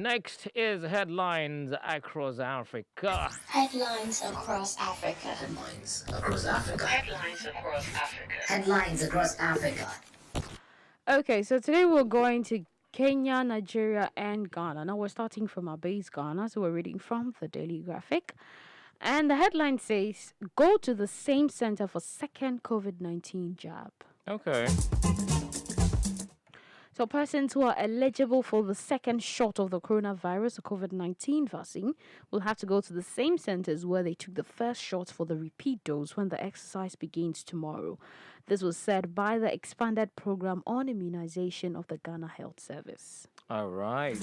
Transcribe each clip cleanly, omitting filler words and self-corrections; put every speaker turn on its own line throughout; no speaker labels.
Next is headlines across Africa.
Headlines across Africa.
Headlines across Africa.
Headlines across Africa.
Headlines across Africa.
Okay, so today we're going to Kenya, Nigeria, and Ghana. Now we're starting from our base Ghana, so we're reading from the Daily Graphic. And the headline says, go to the same center for second COVID-19 jab.
Okay.
So persons who are eligible for the second shot of the coronavirus, the COVID-19 vaccine, will have to go to the same centers where they took the first shot for the repeat dose when the exercise begins tomorrow. This was said by the expanded program on immunization of the Ghana Health Service.
All right.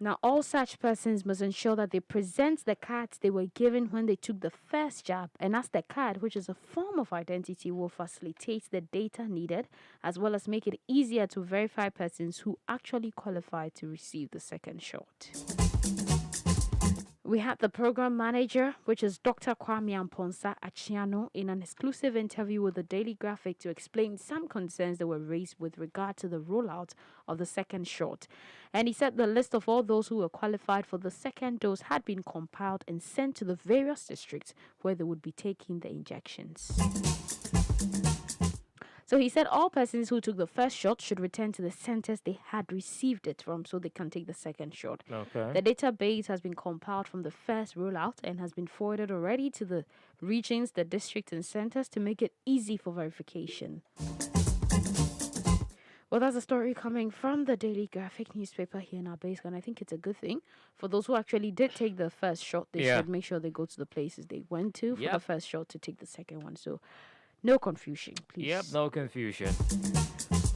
Now, all such persons must ensure that they present the cards they were given when they took the first jab, and as the card, which is a form of identity, will facilitate the data needed, as well as make it easier to verify persons who actually qualify to receive the second shot. We had the program manager, which is Dr. Kwame Amponsa Achiano, in an exclusive interview with the Daily Graphic to explain some concerns that were raised with regard to the rollout of the second shot. And he said the list of all those who were qualified for the second dose had been compiled and sent to the various districts where they would be taking the injections. So he said all persons who took the first shot should return to the centers they had received it from so they can take the second shot.
Okay.
The database has been compiled from the first rollout and has been forwarded already to the regions, the districts, and centers to make it easy for verification. Well, that's a story coming from the Daily Graphic newspaper here in our base, and I think it's a good thing. For those who actually did take the first shot, they should make sure they go to the places they went to for the first shot to take the second one. So no confusion, please.
Yep, no confusion.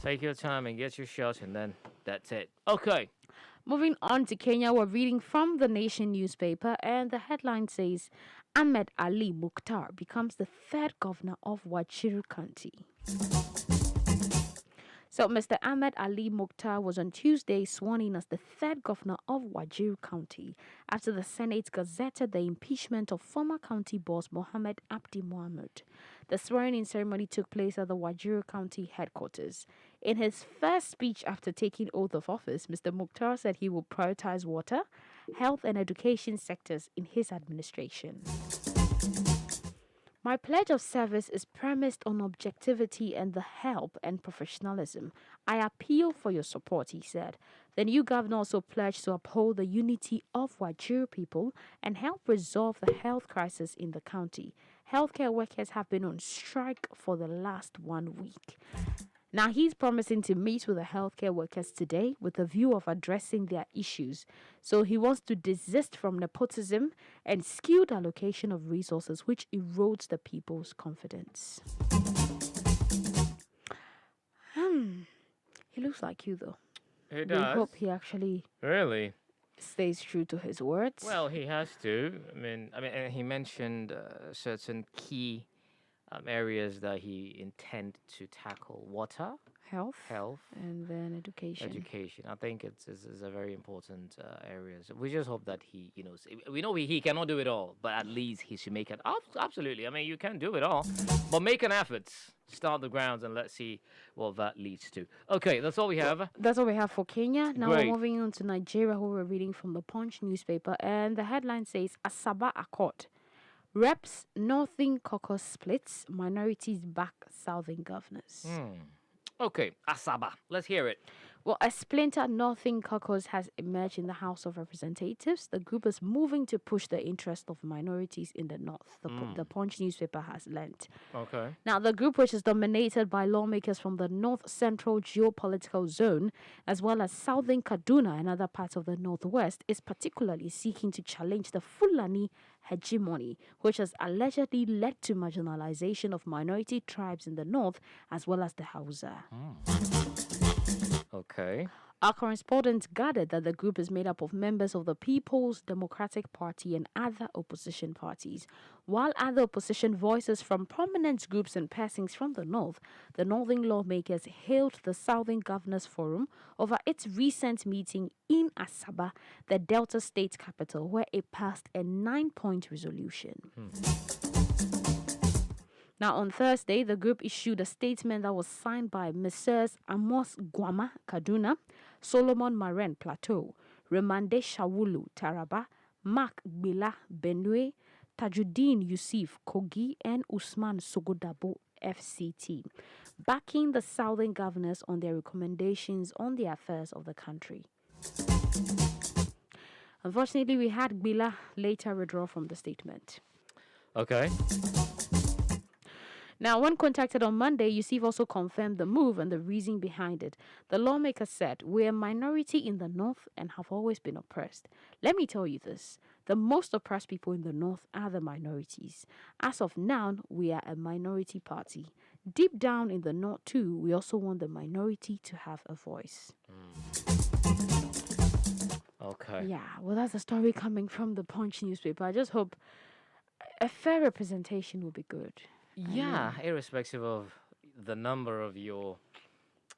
Take your time and get your shot, and then that's it. Okay.
Moving on to Kenya, we're reading from the Nation newspaper, and the headline says, Ahmed Ali Mukhtar becomes the third governor of Wajir County. So Mr. Ahmed Ali Mukhtar was on Tuesday sworn in as the third governor of Wajir County after the Senate gazetted the impeachment of former county boss Mohammed Abdi Mohammed. The swearing-in ceremony took place at the Wajir County headquarters. In his first speech after taking oath of office, Mr. Mukhtar said he will prioritize water, health and education sectors in his administration. My pledge of service is premised on objectivity and the help and professionalism. I appeal for your support, he said. The new governor also pledged to uphold the unity of Wajir people and help resolve the health crisis in the county. Healthcare workers have been on strike for the last 1 week. Now, he's promising to meet with the healthcare workers today with a view of addressing their issues. So he wants to desist from nepotism and skewed allocation of resources, which erodes the people's confidence. He looks like you, though.
He does.
We hope he actually
Really?
stays true to his words.
Well, he has to. I mean, and he mentioned certain key areas that he intend to tackle: water,
health,
and
then education.
I think it's a very important area. So we just hope that he, we know he cannot do it all, but at least he should make it. Absolutely. I mean, you can do it all, but make an effort. Start the grounds and let's see what that leads to. Okay, that's all we have.
That's all we have for Kenya. Now
Great.
we're moving on to Nigeria, who we're reading from the Punch newspaper, and the headline says Asaba Accord. Reps Northern Caucus splits, minorities back Southern governors.
Okay, Asaba. Let's hear it.
Well, a splinter Northern Caucus has emerged in the House of Representatives. The group is moving to push the interest of minorities in the North, the Punch newspaper has learnt.
Okay.
Now, the group, which is dominated by lawmakers from the North Central geopolitical zone, as well as Southern Kaduna and other parts of the Northwest, is particularly seeking to challenge the Fulani hegemony, which has allegedly led to marginalization of minority tribes in the North, as well as the Hausa.
Okay.
Our correspondent gathered that the group is made up of members of the People's Democratic Party and other opposition parties. While other opposition voices from prominent groups and persons from the North, the Northern lawmakers hailed the Southern Governors Forum over its recent meeting in Asaba, the Delta State capital, where it passed a 9-point resolution. Now, on Thursday, the group issued a statement that was signed by Messrs. Amos Guama, Kaduna, Solomon Maren, Plateau, Remande Shawulu, Taraba, Mark Bila, Benue, Tajuddin Yusuf, Kogi, and Usman Sogodabo, FCT, backing the southern governors on their recommendations on the affairs of the country. Unfortunately, we had Bila later withdraw from the statement.
Okay.
Now, when contacted on Monday, Yusuf also confirmed the move and the reason behind it. The lawmaker said, "We're a minority in the north and have always been oppressed. Let me tell you this. The most oppressed people in the north are the minorities. As of now, we are a minority party. Deep down in the north too, we also want the minority to have a voice."
Okay.
Yeah, well, that's a story coming from the Punch newspaper. I just hope a fair representation will be good.
Yeah, irrespective of the number of your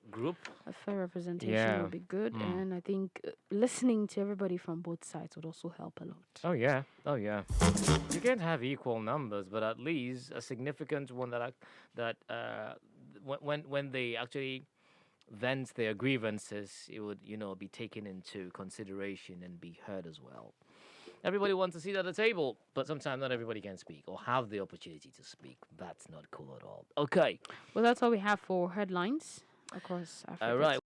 group.
A fair representation
Yeah.
would be good, and I think listening to everybody from both sides would also help a lot.
Oh yeah. You can't have equal numbers, but at least a significant one when they actually vent their grievances, it would be taken into consideration and be heard as well. Everybody wants a seat at the table, but sometimes not everybody can speak or have the opportunity to speak. That's not cool at all. Okay.
Well, that's all we have for headlines across Africa.
All right.